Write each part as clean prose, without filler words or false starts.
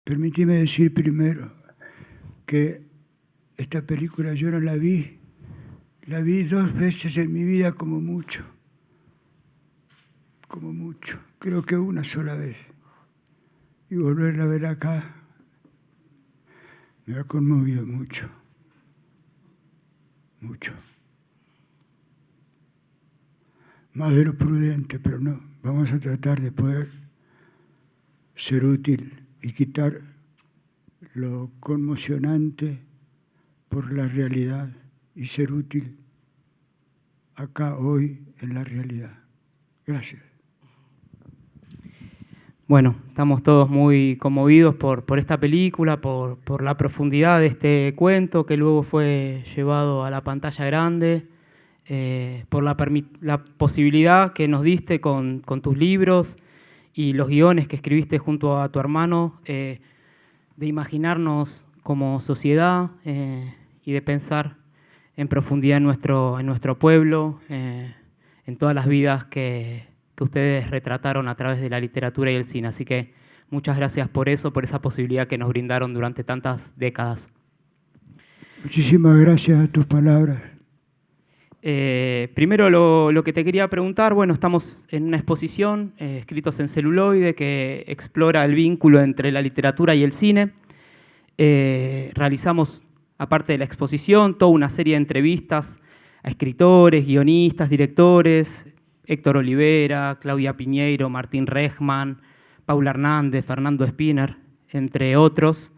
Permíteme decir primero que esta película yo no la vi 2 veces en mi vida como mucho. Creo que una sola vez. Y volverla a ver acá me ha conmovido mucho. Más de lo prudente, pero no. Vamos a tratar de poder ser útil y quitar lo conmocionante por la realidad y ser útil acá, hoy, en la realidad. Gracias. Bueno, estamos todos muy conmovidos por esta película, por la profundidad de este cuento que luego fue llevado a la pantalla grande, por la posibilidad que nos diste con tus libros y los guiones que escribiste junto a tu hermano, de imaginarnos como sociedad y de pensar en profundidad en nuestro pueblo, en todas las vidas que ustedes retrataron a través de la literatura y el cine. Así que muchas gracias por eso, por esa posibilidad que nos brindaron durante tantas décadas. Muchísimas gracias a tus palabras. Primero lo que te quería preguntar, bueno, estamos en una exposición, Escritos en celuloide, que explora el vínculo entre la literatura y el cine. Realizamos, aparte de la exposición, toda una serie de entrevistas a escritores, guionistas, directores, Héctor Olivera, Claudia Piñeiro, Martín Rejman, Paula Hernández, Fernando Spinner, entre otros.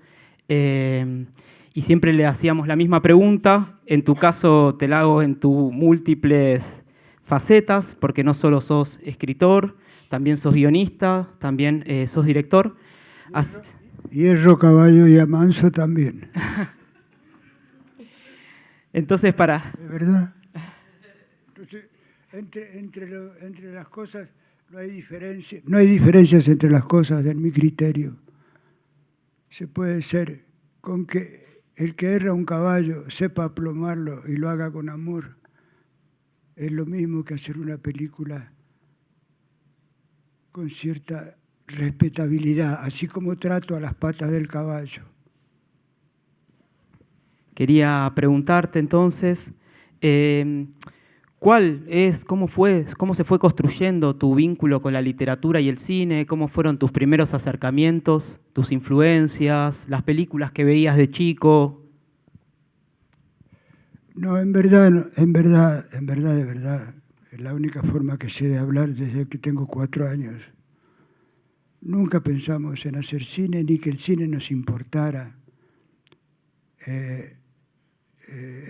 Y siempre le hacíamos la misma pregunta. En tu caso te la hago en tus múltiples facetas, porque no solo sos escritor, también sos guionista, también sos director. Hierro, caballo y amanso también. Entonces, ¿Es verdad? Entonces, entre las cosas no hay diferencias entre las cosas, en mi criterio. Se puede ser con que el que erra un caballo sepa aplomarlo y lo haga con amor. Es lo mismo que hacer una película con cierta respetabilidad, así como trato a las patas del caballo. Quería preguntarte entonces, ¿cómo se fue construyendo tu vínculo con la literatura y el cine? ¿Cómo fueron tus primeros acercamientos, tus influencias, las películas que veías de chico? No, en verdad, es la única forma que sé de hablar desde que tengo 4 años. Nunca pensamos en hacer cine ni que el cine nos importara.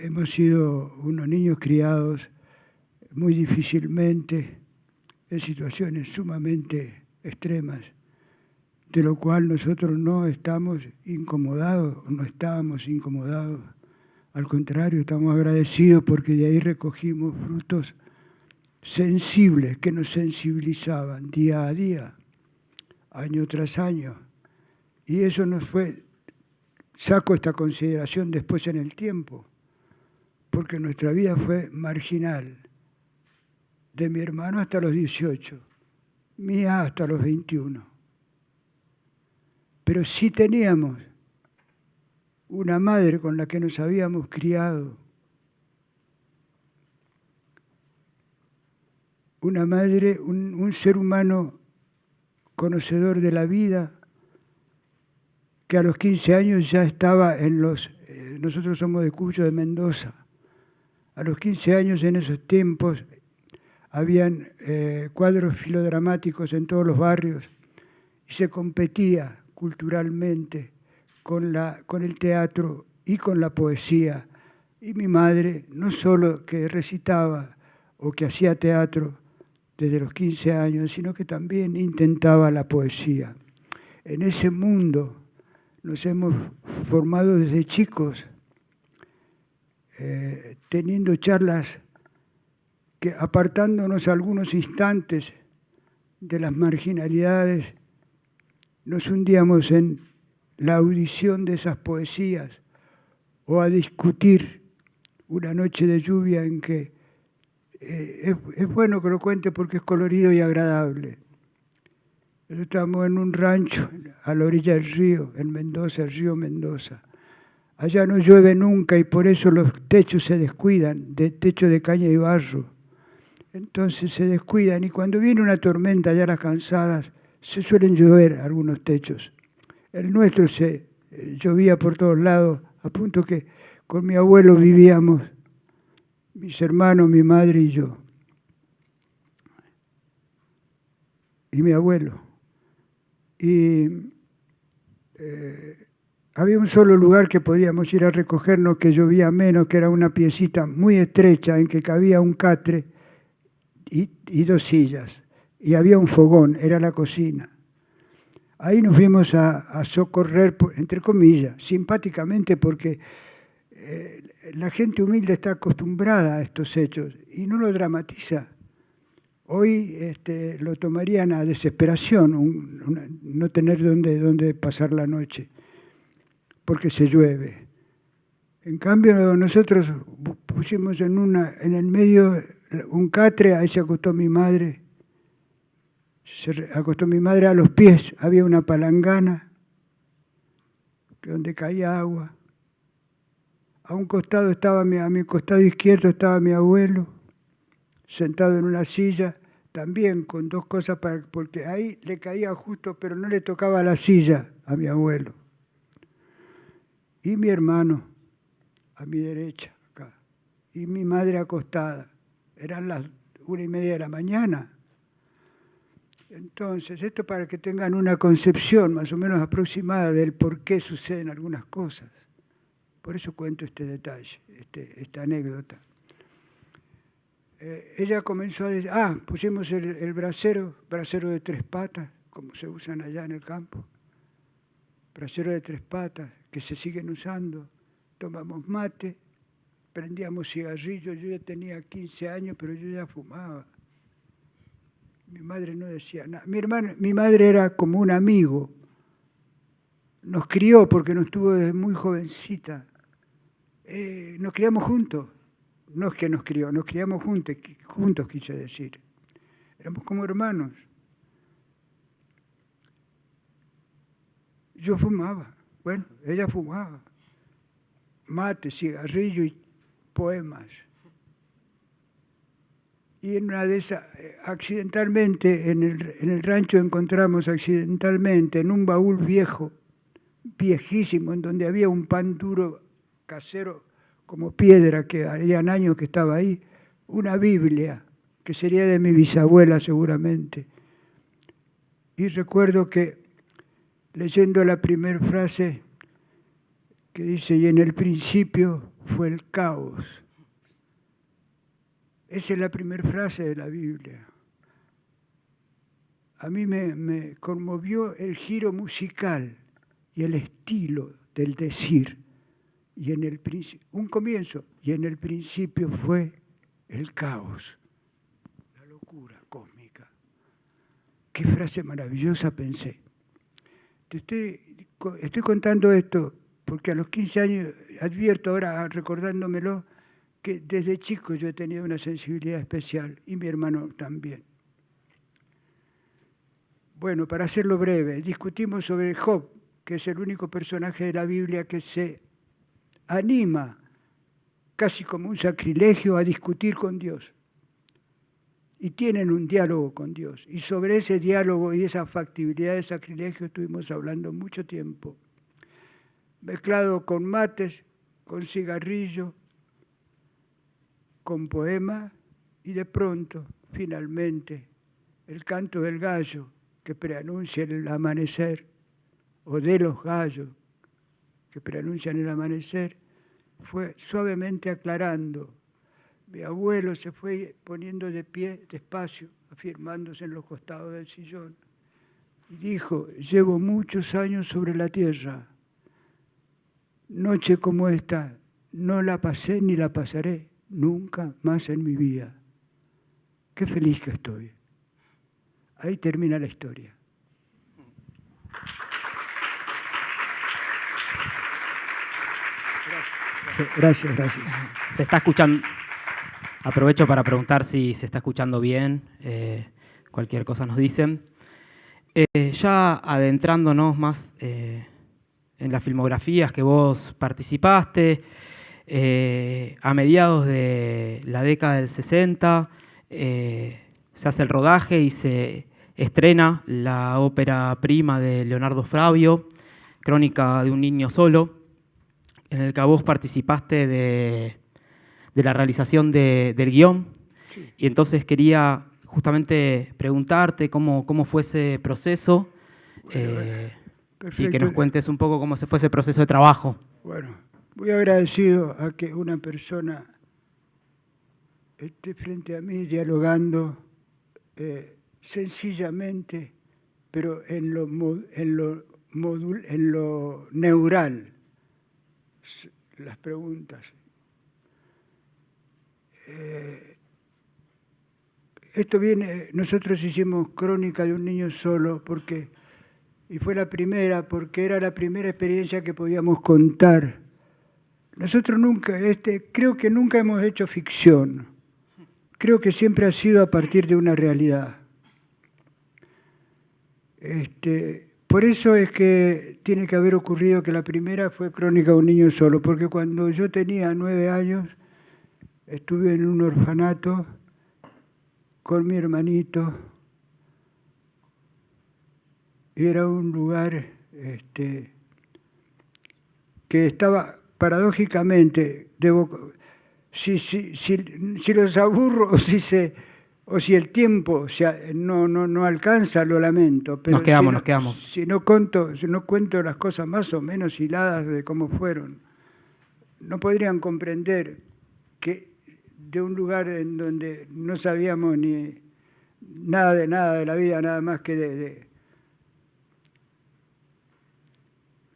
Hemos sido unos niños criados muy difícilmente en situaciones sumamente extremas, de lo cual nosotros no estábamos incomodados. Al contrario, estamos agradecidos porque de ahí recogimos frutos sensibles que nos sensibilizaban día a día, año tras año. Y eso nos fue, saco esta consideración después en el tiempo, porque nuestra vida fue marginal, de mi hermano hasta los 18, mía hasta los 21. Pero sí teníamos una madre con la que nos habíamos criado, una madre, un ser humano conocedor de la vida, que a los 15 años ya estaba en nosotros somos de Cuyo, de Mendoza. A los 15 años, en esos tiempos, habían cuadros filodramáticos en todos los barrios y se competía culturalmente con el teatro y con la poesía. Y mi madre, no solo que recitaba o que hacía teatro desde los 15 años, sino que también intentaba la poesía. En ese mundo nos hemos formado desde chicos, teniendo charlas que, apartándonos algunos instantes de las marginalidades, nos hundíamos en la audición de esas poesías o a discutir una noche de lluvia en que es bueno que lo cuente porque es colorido y agradable. Estábamos en un rancho a la orilla del río, en Mendoza, el río Mendoza. Allá no llueve nunca y por eso los techos se descuidan, de techo de caña y barro. Entonces se descuidan y cuando viene una tormenta, ya las cansadas, se suelen llover algunos techos. El nuestro se llovía por todos lados, a punto que con mi abuelo vivíamos, mis hermanos, mi madre y yo. Y mi abuelo. Y había un solo lugar que podíamos ir a recogernos, que llovía menos, que era una piecita muy estrecha en que cabía un catre y 2 sillas. Y había un fogón, era la cocina. Ahí nos fuimos a socorrer, entre comillas, simpáticamente, porque la gente humilde está acostumbrada a estos hechos y no lo dramatiza. Hoy lo tomarían a desesperación, no tener dónde pasar la noche, porque se llueve. En cambio, nosotros pusimos en el medio un catre, ahí se acostó mi madre. Se acostó mi madre, a los pies había una palangana donde caía agua. A un costado a mi costado izquierdo estaba mi abuelo, sentado en una silla, también con 2 cosas, porque ahí le caía justo, pero no le tocaba la silla a mi abuelo. Y mi hermano, a mi derecha, acá. Y mi madre acostada. Eran las 1:30 de la mañana. Entonces, esto para que tengan una concepción más o menos aproximada del por qué suceden algunas cosas. Por eso cuento este detalle, esta anécdota. Ella comenzó a decir, pusimos el brasero de 3 patas, como se usan allá en el campo. Brasero de 3 patas, que se siguen usando. Tomamos mate, prendíamos cigarrillos. Yo ya tenía 15 años, pero yo ya fumaba. Mi madre no decía nada. Mi madre era como un amigo. Nos crió porque nos tuvo desde muy jovencita. Nos criamos juntos. No es que nos crió, nos criamos juntos quise decir. Éramos como hermanos. Yo fumaba. Bueno, ella fumaba. Mate, cigarrillo y poemas. Y en una de esas, accidentalmente, en el rancho encontramos accidentalmente, en un baúl viejo, viejísimo, en donde había un pan duro casero como piedra, que harían años que estaba ahí, una Biblia, que sería de mi bisabuela seguramente. Y recuerdo que, leyendo la primera frase, que dice, y en el principio fue el caos. Esa es la primera frase de la Biblia. A mí me conmovió el giro musical y el estilo del decir. Y en el un comienzo, y en el principio fue el caos, la locura cósmica. Qué frase maravillosa pensé. Estoy contando esto porque a los 15 años, advierto ahora recordándomelo, que desde chico yo he tenido una sensibilidad especial y mi hermano también. Bueno, para hacerlo breve, discutimos sobre Job, que es el único personaje de la Biblia que se anima, casi como un sacrilegio, a discutir con Dios. Y tienen un diálogo con Dios. Y sobre ese diálogo y esa factibilidad de sacrilegio estuvimos hablando mucho tiempo. Mezclado con mates, con cigarrillo, con poema, y de pronto, finalmente, el canto del gallo que preanuncia el amanecer, o de los gallos que preanuncian el amanecer, fue suavemente aclarando. Mi abuelo se fue poniendo de pie despacio, afirmándose en los costados del sillón, y dijo, llevo muchos años sobre la tierra. Noche como esta no la pasé ni la pasaré nunca más en mi vida. Qué feliz que estoy. Ahí termina la historia. Gracias. Se está escuchando. Aprovecho para preguntar si se está escuchando bien. Cualquier cosa nos dicen. Ya adentrándonos más en las filmografías que vos participaste, a mediados de la década del 60 se hace el rodaje y se estrena la ópera prima de Leonardo Fabio, Crónica de un niño solo, en el que vos participaste de la realización del guión. Sí. Y entonces quería justamente preguntarte cómo fue ese proceso y que nos cuentes un poco cómo se fue ese proceso de trabajo. Bueno, muy agradecido a que una persona esté frente a mí dialogando sencillamente, pero en lo neural, las preguntas. Esto viene, nosotros hicimos Crónica de un niño solo, y fue la primera, porque era la primera experiencia que podíamos contar. Nosotros nunca, creo que nunca hemos hecho ficción. Creo que siempre ha sido a partir de una realidad. Por eso es que tiene que haber ocurrido que la primera fue Crónica de un niño solo, porque cuando yo tenía 9 años, estuve en un orfanato con mi hermanito, y era un lugar que estaba paradójicamente, si los aburro o si el tiempo no alcanza, lo lamento. Pero nos quedamos. Si no cuento las cosas más o menos hiladas de cómo fueron, no podrían comprender que de un lugar en donde no sabíamos ni nada de la vida, nada más que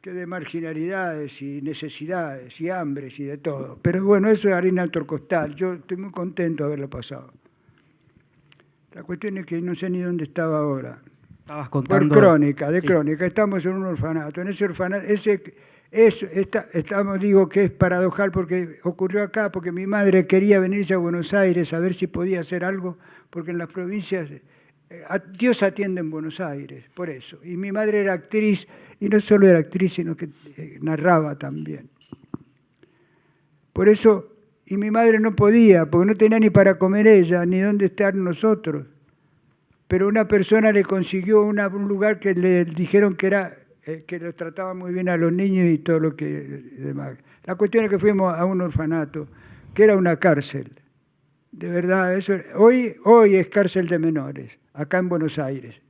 de marginalidades y necesidades y hambres y de todo. Pero bueno, eso es harina alto costal. Yo estoy muy contento de haberlo pasado. La cuestión es que no sé ni dónde estaba ahora. Estabas contando... Por Crónica, sí. Crónica. Estamos en un orfanato. En ese orfanato, digo que es paradojal porque ocurrió acá, porque mi madre quería venirse a Buenos Aires a ver si podía hacer algo, porque en las provincias Dios atiende en Buenos Aires, por eso. Y mi madre era actriz, y no solo era actriz, sino que narraba también. Por eso, y mi madre no podía, porque no tenía ni para comer ella, ni dónde estar nosotros. Pero una persona le consiguió un lugar que le dijeron que los trataba muy bien a los niños y todo lo que demás. La cuestión es que fuimos a un orfanato, que era una cárcel. De verdad, eso hoy es cárcel de menores, acá en Buenos Aires.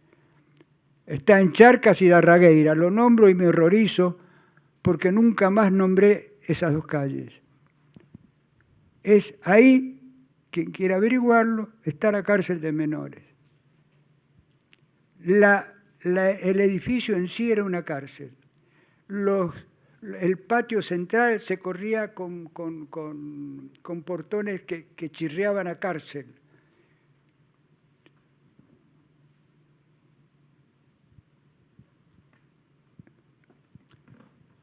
Está en Charcas y Darragueira. Lo nombro y me horrorizo porque nunca más nombré esas dos calles. Es ahí, quien quiera averiguarlo, está la cárcel de menores. El edificio en sí era una cárcel. El patio central se corría con portones que chirriaban a cárcel.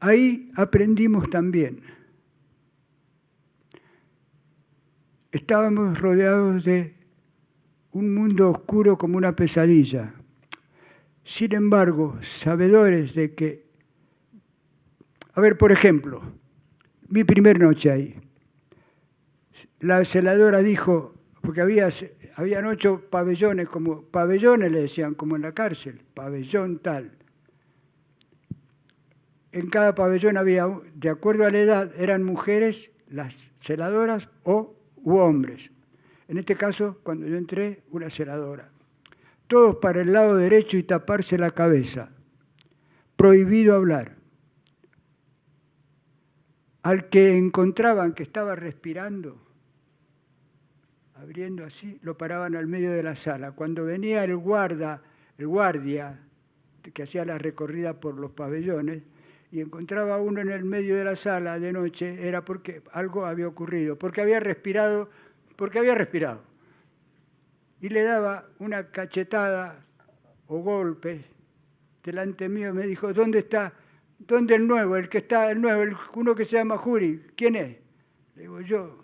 Ahí aprendimos también. Estábamos rodeados de un mundo oscuro como una pesadilla. Sin embargo, sabedores de que... A ver, por ejemplo, mi primer noche ahí. La celadora dijo, porque habían 8 pabellones, como pabellones le decían, como en la cárcel, pabellón tal. En cada pabellón había, de acuerdo a la edad, eran mujeres, las celadoras, u hombres. En este caso, cuando yo entré, una celadora. Todos para el lado derecho y taparse la cabeza. Prohibido hablar. Al que encontraban que estaba respirando, abriendo así, lo paraban al medio de la sala. Cuando venía el guardia, que hacía la recorrida por los pabellones, y encontraba a uno en el medio de la sala de noche, era porque algo había ocurrido, porque había respirado. Y le daba una cachetada o golpe delante mío, me dijo, ¿dónde está? ¿Dónde el nuevo? El nuevo, uno que se llama Juri. ¿Quién es? Le digo, yo.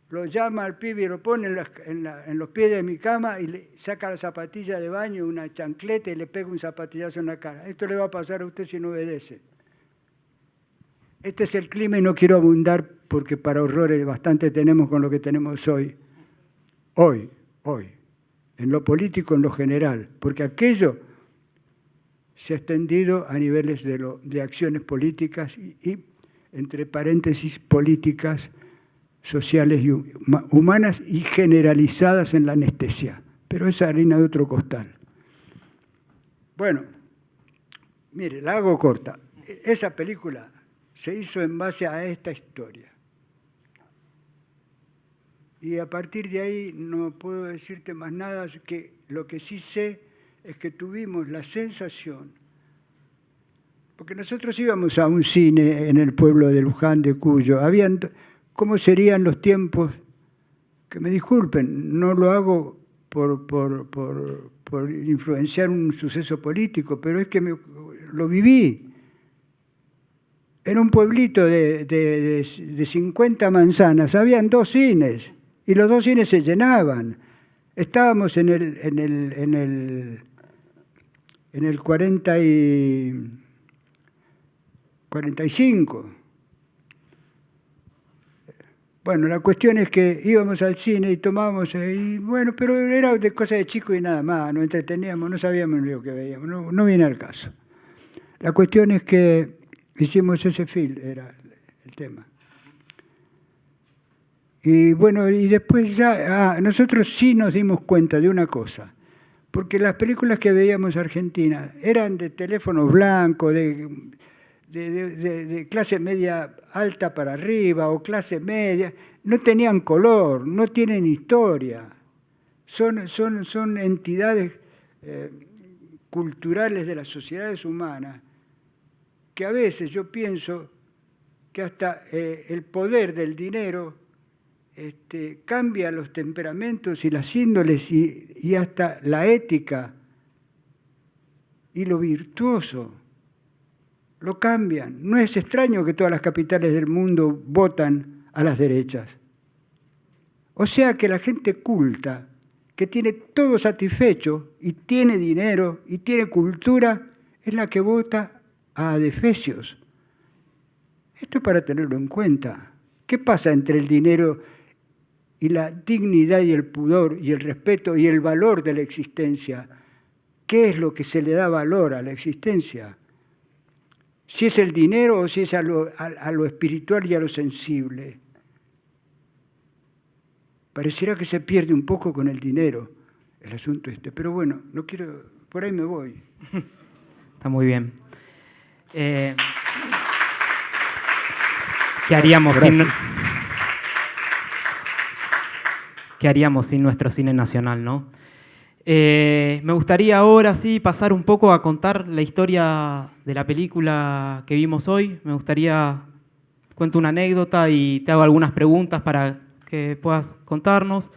lo llama al pibe y lo pone en los pies de mi cama y le saca la zapatilla de baño, una chancleta y le pega un zapatillazo en la cara. Esto le va a pasar a usted si no obedece. Este es el clima y no quiero abundar porque para horrores bastante tenemos con lo que tenemos hoy. Hoy, en lo político, en lo general, porque aquello se ha extendido a niveles de acciones políticas y, entre paréntesis, políticas, sociales y humanas y generalizadas en la anestesia. Pero es harina de otro costal. Bueno, mire, la hago corta. Esa película se hizo en base a esta historia. Y a partir de ahí no puedo decirte más nada, que lo que sí sé es que tuvimos la sensación, porque nosotros íbamos a un cine en el pueblo de Luján de Cuyo, ¿cómo serían los tiempos? Que me disculpen, no lo hago por influenciar un suceso político, pero es que lo viví. En un pueblito de 50 manzanas habían 2 cines y los 2 cines se llenaban. Estábamos en el 45. Bueno, la cuestión es que íbamos al cine y tomábamos, y bueno, pero era de cosas de chicos y nada más, nos entreteníamos, no sabíamos lo que veíamos, no viene al caso. La cuestión es que hicimos ese film, era el tema. Y bueno, y después ya, nosotros sí nos dimos cuenta de una cosa, porque las películas que veíamos argentinas eran de teléfonos blancos, de clase media alta para arriba o clase media, no tenían color, no tienen historia, son entidades culturales de las sociedades humanas que a veces yo pienso que hasta el poder del dinero cambia los temperamentos y las índoles y hasta la ética y lo virtuoso lo cambian. No es extraño que todas las capitales del mundo votan a las derechas. O sea que la gente culta, que tiene todo satisfecho y tiene dinero y tiene cultura, es la que vota a adefesios. Esto es para tenerlo en cuenta. ¿Qué pasa entre el dinero y la dignidad y el pudor y el respeto y el valor de la existencia? ¿Qué es lo que se le da valor a la existencia? Si es el dinero o si es a lo espiritual y a lo sensible. Pareciera que se pierde un poco con el dinero el asunto pero bueno, no quiero, por ahí me voy. Está muy bien. ¿Qué haríamos sin nuestro cine nacional, no? Me gustaría ahora sí pasar un poco a contar la historia de la película que vimos hoy. Me gustaría, cuento una anécdota y te hago algunas preguntas para que puedas contarnos.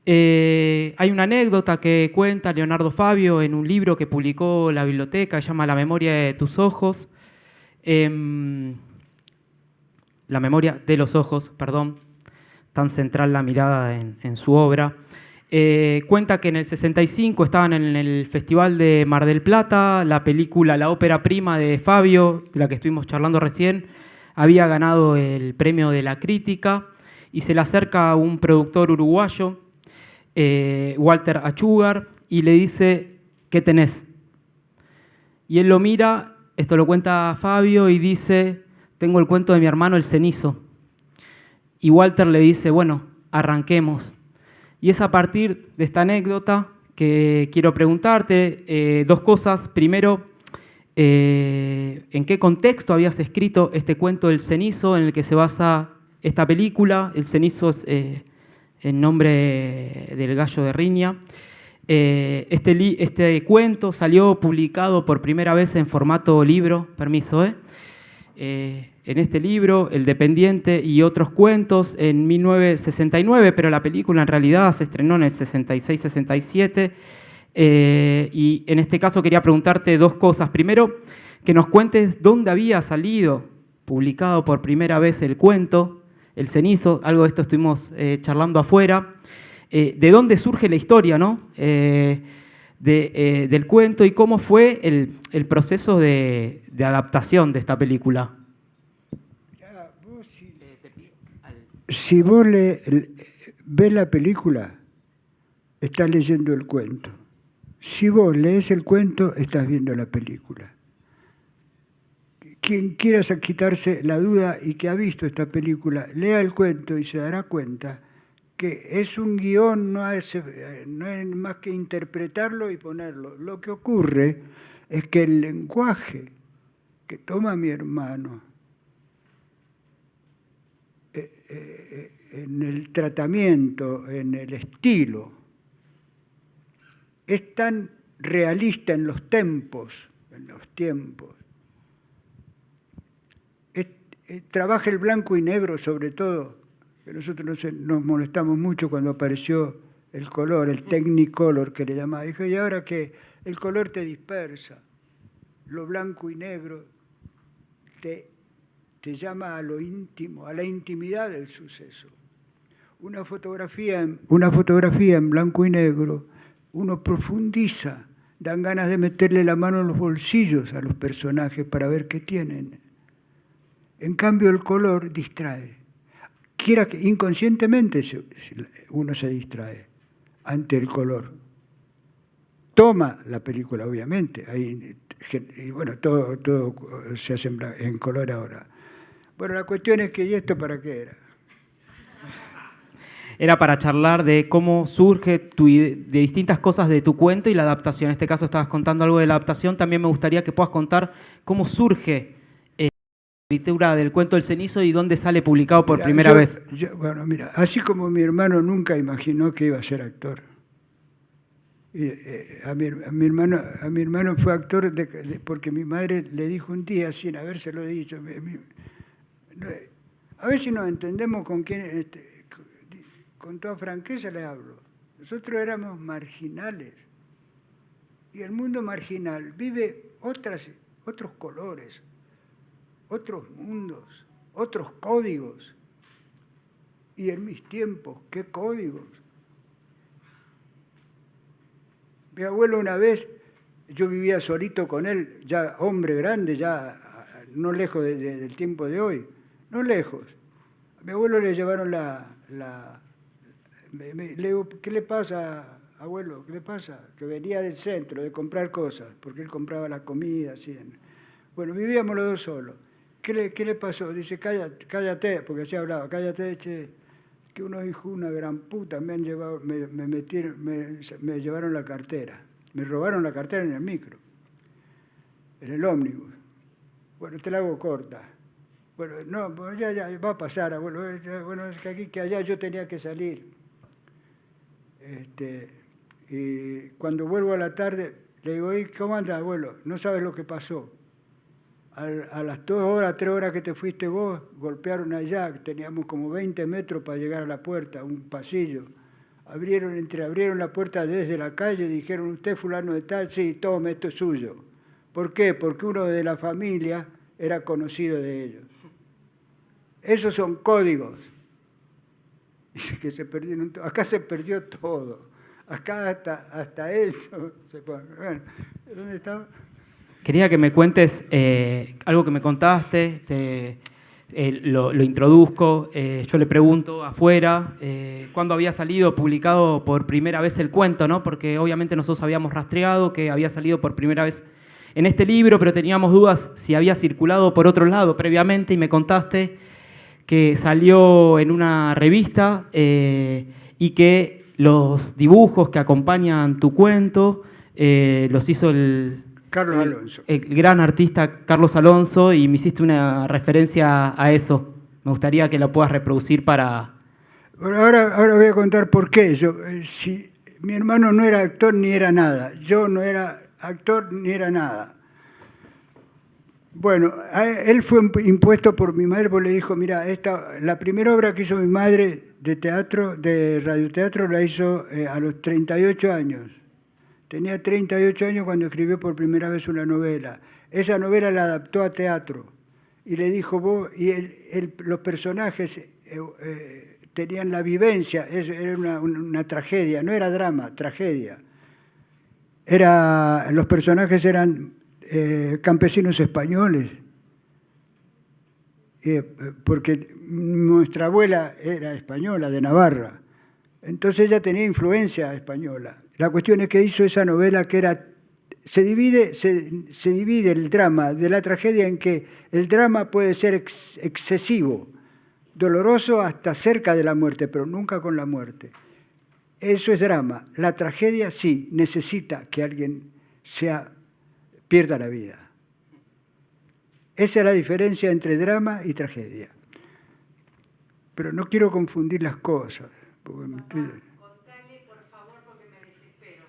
Hay una anécdota que cuenta Leonardo Fabio en un libro que publicó la biblioteca, se llama La memoria de tus ojos. La memoria de los ojos, perdón, tan central la mirada en su obra. Cuenta que en el 65 estaban en el Festival de Mar del Plata, la película, la ópera prima de Fabio, de la que estuvimos charlando recién, había ganado el premio de la crítica y se le acerca a un productor uruguayo, Walter Achugar, y le dice, ¿qué tenés? Y él lo mira, esto lo cuenta Fabio, y dice, tengo el cuento de mi hermano El Cenizo. Y Walter le dice, bueno, arranquemos. Y es a partir de esta anécdota que quiero preguntarte 2 cosas. Primero, ¿en qué contexto habías escrito este cuento del cenizo en el que se basa esta película? El cenizo es el nombre del gallo de Riña. Este cuento salió publicado por primera vez en formato libro, permiso, en este libro, El Dependiente y otros cuentos, en 1969, pero la película en realidad se estrenó en el 66-67. Y en este caso quería preguntarte 2 cosas. Primero, que nos cuentes dónde había salido publicado por primera vez el cuento, El Cenizo, algo de esto estuvimos charlando afuera. ¿De dónde surge la historia, ¿no? Del cuento y cómo fue el proceso de adaptación de esta película? Si vos ves la película, estás leyendo el cuento. Si vos lees el cuento, estás viendo la película. Quien quiera quitarse la duda y que ha visto esta película, lea el cuento y se dará cuenta que es un guión, no es más que interpretarlo y ponerlo. Lo que ocurre es que el lenguaje que toma mi hermano en el tratamiento, en el estilo, es tan realista en los tiempos, trabaja el blanco y negro sobre todo, que nosotros nos molestamos mucho cuando apareció el color, el Technicolor que le llamaba. Dijo, y ahora que el color te dispersa, lo blanco y negro te llama a lo íntimo, a la intimidad del suceso. Una fotografía en blanco y negro, uno profundiza, dan ganas de meterle la mano en los bolsillos a los personajes para ver qué tienen. En cambio, el color distrae. Quiera que inconscientemente uno se distrae ante el color. Toma la película, obviamente. Y bueno, todo se hace en color ahora. Bueno, la cuestión es que, ¿y esto para qué era? Era para charlar de cómo surge de distintas cosas de tu cuento y la adaptación. En este caso estabas contando algo de la adaptación. También me gustaría que puedas contar cómo surge la literatura del cuento del Cenizo y dónde sale publicado por primera vez. Bueno, mira, así como mi hermano nunca imaginó que iba a ser actor. A mi hermano fue actor porque mi madre le dijo un día, sin habérselo dicho, a ver si nos entendemos con quién, con toda franqueza le hablo. Nosotros éramos marginales y el mundo marginal vive otros colores, otros mundos, otros códigos. Y en mis tiempos, ¿qué códigos? Mi abuelo una vez, yo vivía solito con él, ya hombre grande, ya no lejos del tiempo de hoy, no lejos. A mi abuelo le llevaron le digo, ¿qué le pasa, abuelo? ¿Qué le pasa? Que venía del centro de comprar cosas, porque él compraba la comida, así. Bueno, vivíamos los dos solos. ¿Qué le pasó? Dice, cállate, porque así hablaba, cállate, che, que unos hijos, una gran puta, me han llevado, me llevaron la cartera. Me robaron la cartera en el micro, en el ómnibus. Bueno, te la hago corta. Bueno, no, ya, va a pasar, abuelo. Bueno, es que aquí, que allá yo tenía que salir. Y cuando vuelvo a la tarde, le digo, ¿cómo andas, abuelo? No sabes lo que pasó. A las 2 horas, 3 horas que te fuiste vos, golpearon allá, teníamos como 20 metros para llegar a la puerta, un pasillo. Abrieron la puerta desde la calle y dijeron, ¿usted fulano de tal? Sí, tome, esto es suyo. ¿Por qué? Porque uno de la familia era conocido de ellos. Esos son códigos. Dice que se perdieron, acá se perdió todo. Acá hasta eso. Bueno, ¿dónde estaba? Quería que me cuentes algo que me contaste, lo introduzco, yo le pregunto afuera cuándo había salido publicado por primera vez el cuento, ¿no? Porque obviamente nosotros habíamos rastreado que había salido por primera vez en este libro, pero teníamos dudas si había circulado por otro lado previamente y me contaste que salió en una revista y que los dibujos que acompañan tu cuento los hizo Carlos Alonso. El gran artista Carlos Alonso, y me hiciste una referencia a eso. Me gustaría que lo puedas reproducir para... Bueno, ahora voy a contar por qué. Mi hermano no era actor ni era nada. Yo no era actor ni era nada. Bueno, él fue impuesto por mi madre porque le dijo, mira, la primera obra que hizo mi madre de teatro, de radioteatro, la hizo a los 38 años. Tenía 38 años cuando escribió por primera vez una novela. Esa novela la adaptó a teatro y le dijo, vos, y los personajes tenían la vivencia, era una tragedia, no era drama, tragedia. Los personajes eran campesinos españoles, porque nuestra abuela era española, de Navarra, entonces ella tenía influencia española. La cuestión es que hizo esa novela que era... Se divide el drama de la tragedia en que el drama puede ser excesivo, doloroso hasta cerca de la muerte, pero nunca con la muerte. Eso es drama. La tragedia sí necesita que alguien pierda la vida. Esa es la diferencia entre drama y tragedia. Pero no quiero confundir las cosas. Porque Contale, por favor, porque me desespero.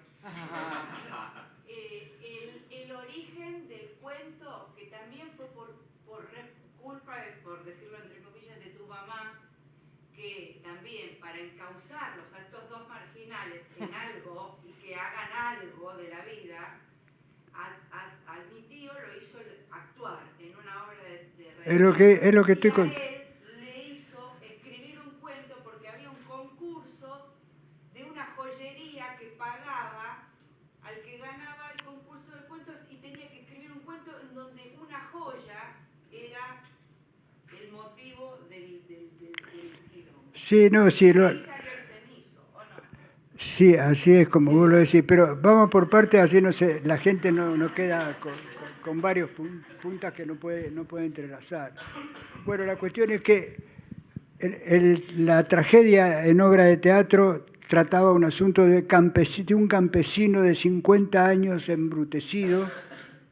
El origen del cuento, que también fue por culpa, por decirlo entre comillas, de tu mamá, que también para encauzarlos a estos dos marginales en algo y que hagan algo de la vida, a mi tío lo hizo actuar en una obra de es lo que estoy contando. Le hizo escribir un cuento porque había un concurso de una joyería que pagaba al que ganaba el concurso de cuentos y tenía que escribir un cuento en donde una joya era el motivo del Sí, no, sí. Sí, así es como vos lo decís, pero vamos por partes, así no sé, la gente no queda con varios puntas que no puede entrelazar. Bueno, la cuestión es que la tragedia en obra de teatro trataba un asunto de un campesino de 50 años embrutecido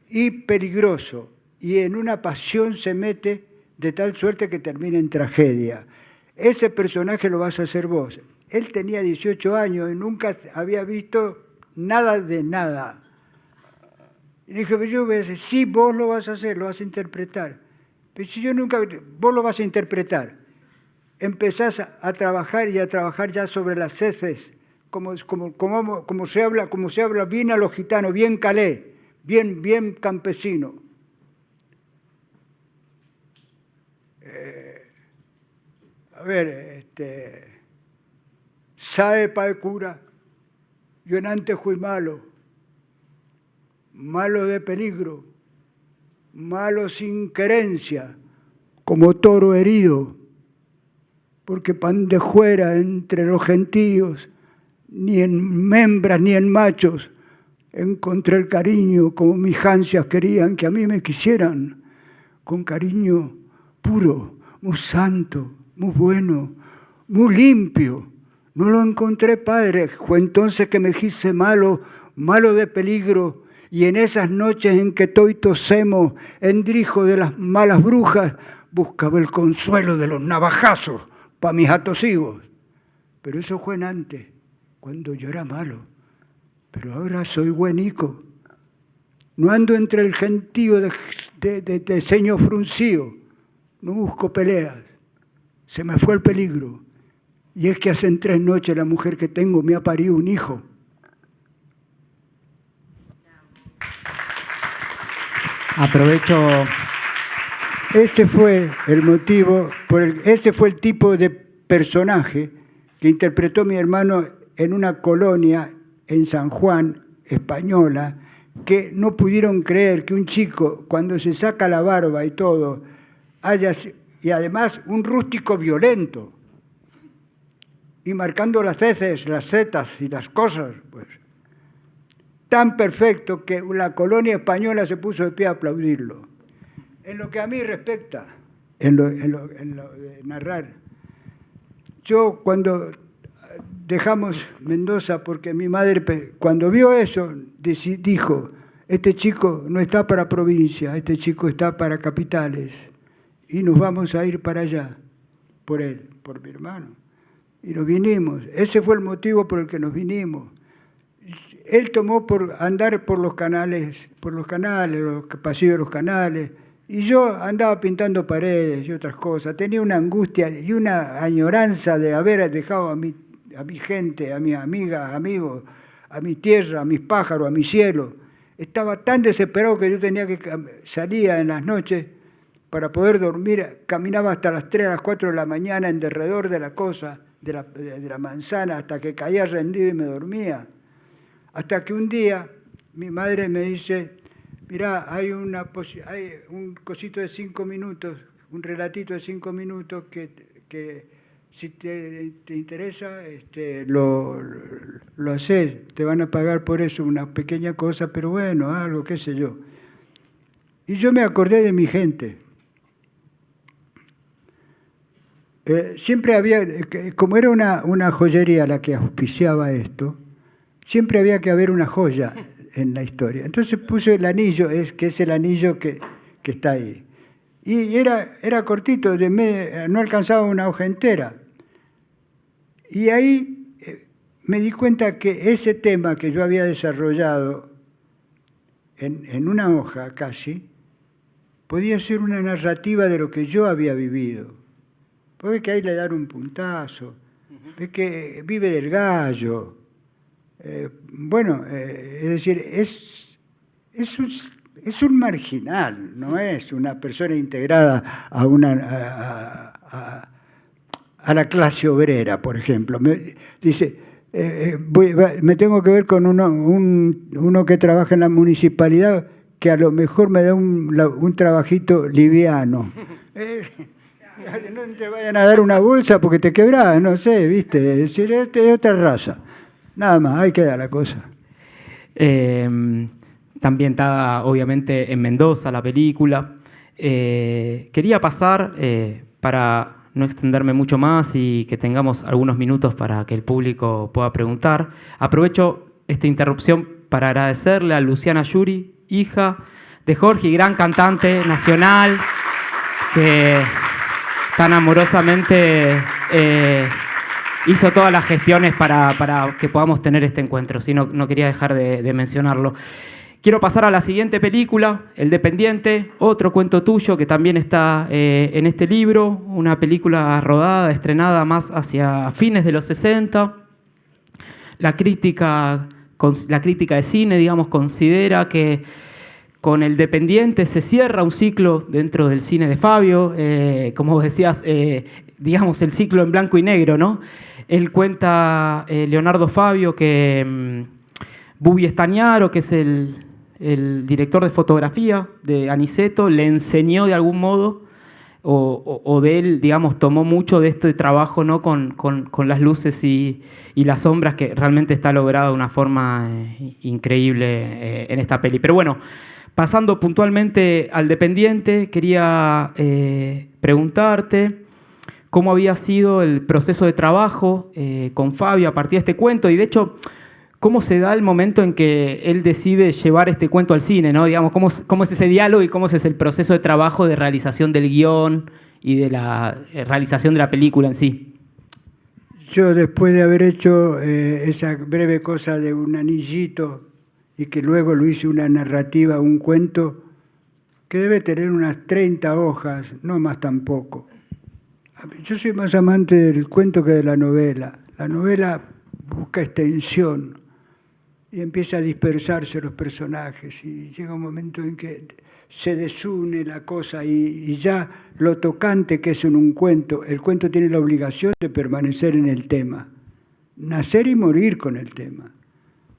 y peligroso, y en una pasión se mete de tal suerte que termina en tragedia. Ese personaje lo vas a hacer vos. Él tenía 18 años y nunca había visto nada de nada. Y dije, pero yo voy a decir, sí, vos lo vas a hacer, lo vas a interpretar. Pero si yo nunca, vos lo vas a interpretar. Empezás a trabajar y a trabajar ya sobre las heces, como se habla bien a los gitanos, bien calé, bien campesino. Sabe pa' cura, yo en antes fui malo de peligro, malo sin querencia, como toro herido, porque pan de fuera entre los gentíos, ni en hembras ni en machos, encontré el cariño como mis ansias querían que a mí me quisieran, con cariño puro, muy santo, muy bueno, muy limpio. No lo encontré, padre, fue entonces que me hice malo de peligro, y en esas noches en que toitosemos, endrijo de las malas brujas, buscaba el consuelo de los navajazos para mis atosigos. Pero eso fue en antes, cuando yo era malo. Pero ahora soy buenico. No ando entre el gentío de ceño fruncido, no busco peleas. Se me fue el peligro. Y es que hace 3 noches la mujer que tengo me ha parido un hijo. Aprovecho. Ese fue el motivo, ese fue el tipo de personaje que interpretó mi hermano en una colonia en San Juan, española, que no pudieron creer que un chico, cuando se saca la barba y todo, y además un rústico violento, y marcando las heces, las setas y las cosas, pues, tan perfecto que la colonia española se puso de pie a aplaudirlo. En lo que a mí respecta, en lo de narrar, yo cuando dejamos Mendoza, porque mi madre, cuando vio eso, dijo, este chico no está para provincia, este chico está para capitales, y nos vamos a ir para allá, por él, por mi hermano. Y nos vinimos. Ese fue el motivo por el que nos vinimos. Él tomó por andar por los canales, los pasillos de los canales, y yo andaba pintando paredes y otras cosas. Tenía una angustia y una añoranza de haber dejado a mi gente, a mis amigas, amigos, a mi tierra, a mis pájaros, a mi cielo. Estaba tan desesperado que yo tenía que salía en las noches para poder dormir, caminaba hasta las 3, a las 4 de la mañana en derredor de la cosa, de la manzana, hasta que caía rendido y me dormía. Hasta que un día mi madre me dice, mirá, hay un cosito de 5 minutos, un relatito de 5 minutos que si te interesa, lo haces, te van a pagar por eso una pequeña cosa, pero bueno, algo, qué sé yo. Y yo me acordé de mi gente. Siempre había, como era una joyería la que auspiciaba esto, siempre había que haber una joya en la historia. Entonces puse el anillo, que es el anillo que está ahí. Y era cortito, no alcanzaba una hoja entera. Y ahí me di cuenta que ese tema que yo había desarrollado en una hoja casi, podía ser una narrativa de lo que yo había vivido. Porque que ahí le dan un puntazo, es que vive del gallo. Es decir, es un marginal, no es una persona integrada a la clase obrera, por ejemplo. Dice, me tengo que ver con uno que trabaja en la municipalidad, que a lo mejor me da un trabajito liviano. No te vayan a dar una bolsa porque te quebrás, no sé, ¿viste? Es decir, es de otra raza. Nada más, ahí queda la cosa. Está ambientada, obviamente, en Mendoza, la película. Quería pasar, para no extenderme mucho más y que tengamos algunos minutos para que el público pueda preguntar. Aprovecho esta interrupción para agradecerle a Luciana Yuri, hija de Jorge y gran cantante nacional, que tan amorosamente hizo todas las gestiones para que podamos tener este encuentro. Sí, no quería dejar de mencionarlo. Quiero pasar a la siguiente película, El Dependiente, otro cuento tuyo que también está en este libro, una película rodada, estrenada más hacia fines de los 60. La crítica de cine, digamos, considera que con El Dependiente se cierra un ciclo dentro del cine de Fabio, como vos decías, digamos, el ciclo en blanco y negro, ¿no? Él cuenta, Leonardo Fabio, que Bubi Stagnaro, que es el director de fotografía de Aniceto, le enseñó de algún modo, o de él, digamos, tomó mucho de este trabajo, ¿no? con las luces y las sombras, que realmente está logrado de una forma increíble en esta peli. Pero bueno, pasando puntualmente al Dependiente, quería preguntarte cómo había sido el proceso de trabajo con Fabio a partir de este cuento, y de hecho, ¿cómo se da el momento en que él decide llevar este cuento al cine, ¿no? Digamos, ¿cómo es ese diálogo y cómo es el proceso de trabajo de realización del guión y de la realización de la película en sí? Yo, después de haber hecho esa breve cosa de un anillito y que luego lo hice una narrativa, un cuento, que debe tener unas 30 hojas, no más tampoco. Yo soy más amante del cuento que de la novela. La novela busca extensión y empieza a dispersarse los personajes y llega un momento en que se desune la cosa y ya lo tocante que es en un cuento, el cuento tiene la obligación de permanecer en el tema, nacer y morir con el tema.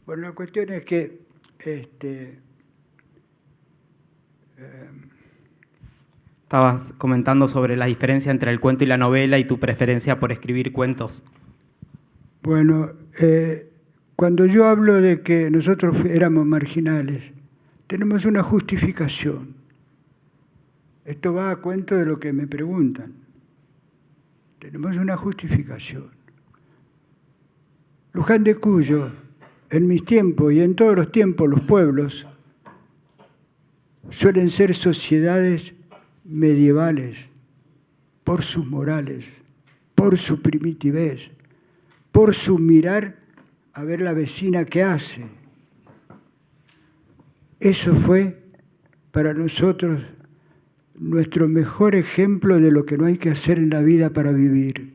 Bueno, la cuestión es que Estabas comentando sobre la diferencia entre el cuento y la novela y tu preferencia por escribir cuentos. Bueno, cuando yo hablo de que nosotros éramos marginales, tenemos una justificación. Esto va a cuento de lo que me preguntan. Tenemos una justificación. Luján de Cuyo, en mis tiempos y en todos los tiempos, los pueblos suelen ser sociedades medievales por sus morales, por su primitivez, por su mirar a ver la vecina qué hace. Eso fue para nosotros nuestro mejor ejemplo de lo que no hay que hacer en la vida para vivir,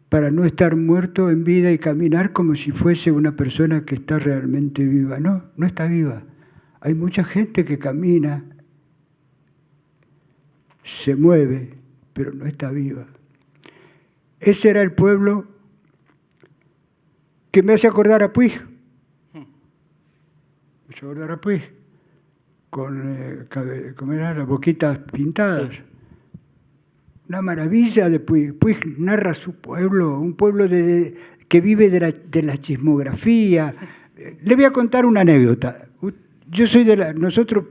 para no estar muerto en vida y caminar como si fuese una persona que está realmente viva. No, no está viva. Hay mucha gente que camina se mueve, pero no está viva. Ese era el pueblo que me hace acordar a Puig. Me hace acordar a Puig, con ¿cómo era? Las boquitas pintadas. Sí. Una maravilla de Puig. Puig narra su pueblo, un pueblo que vive de la chismografía. Le voy a contar una anécdota. Yo soy nosotros,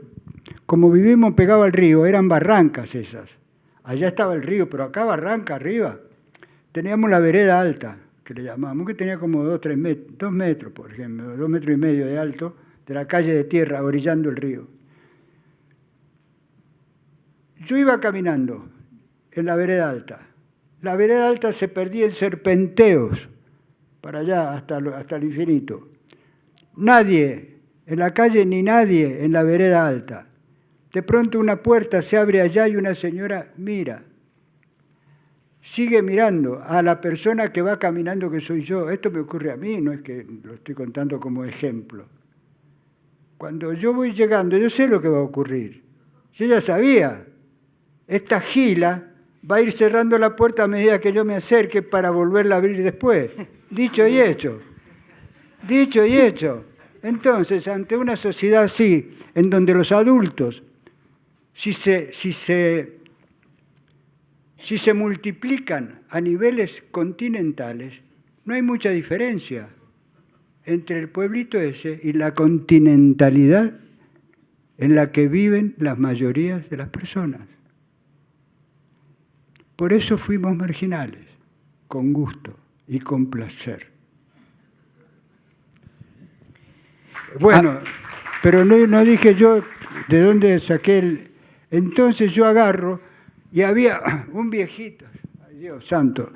como vivimos pegado al río, eran barrancas esas. Allá estaba el río, pero acá barranca arriba. Teníamos la vereda alta, que le llamábamos, que tenía como 2 metros, por ejemplo, 2,5 metros de alto, de la calle de tierra, orillando el río. Yo iba caminando en la vereda alta. La vereda alta se perdía en serpenteos, para allá, hasta el infinito. Nadie en la calle ni nadie en la vereda alta. De pronto una puerta se abre allá y una señora mira. Sigue mirando a la persona que va caminando, que soy yo. Esto me ocurre a mí, no es que lo estoy contando como ejemplo. Cuando yo voy llegando, yo sé lo que va a ocurrir. Yo ya sabía. Esta gila va a ir cerrando la puerta a medida que yo me acerque para volverla a abrir después. Dicho y hecho. Dicho y hecho. Entonces, ante una sociedad así, en donde los adultos, si se multiplican a niveles continentales, no hay mucha diferencia entre el pueblito ese y la continentalidad en la que viven las mayorías de las personas. Por eso fuimos marginales, con gusto y con placer. Bueno, pero no dije yo de dónde saqué el... Entonces yo agarro y había un viejito, ay Dios santo,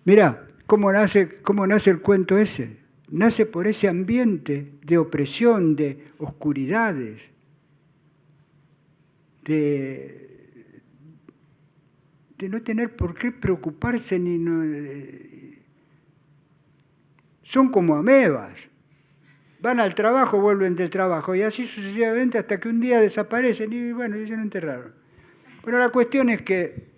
mirá, ¿cómo nace el cuento ese? Nace por ese ambiente de opresión, de oscuridades, de no tener por qué preocuparse son como amebas. Van al trabajo, vuelven del trabajo, y así sucesivamente hasta que un día desaparecen y bueno, ya se lo enterraron. Pero la cuestión es que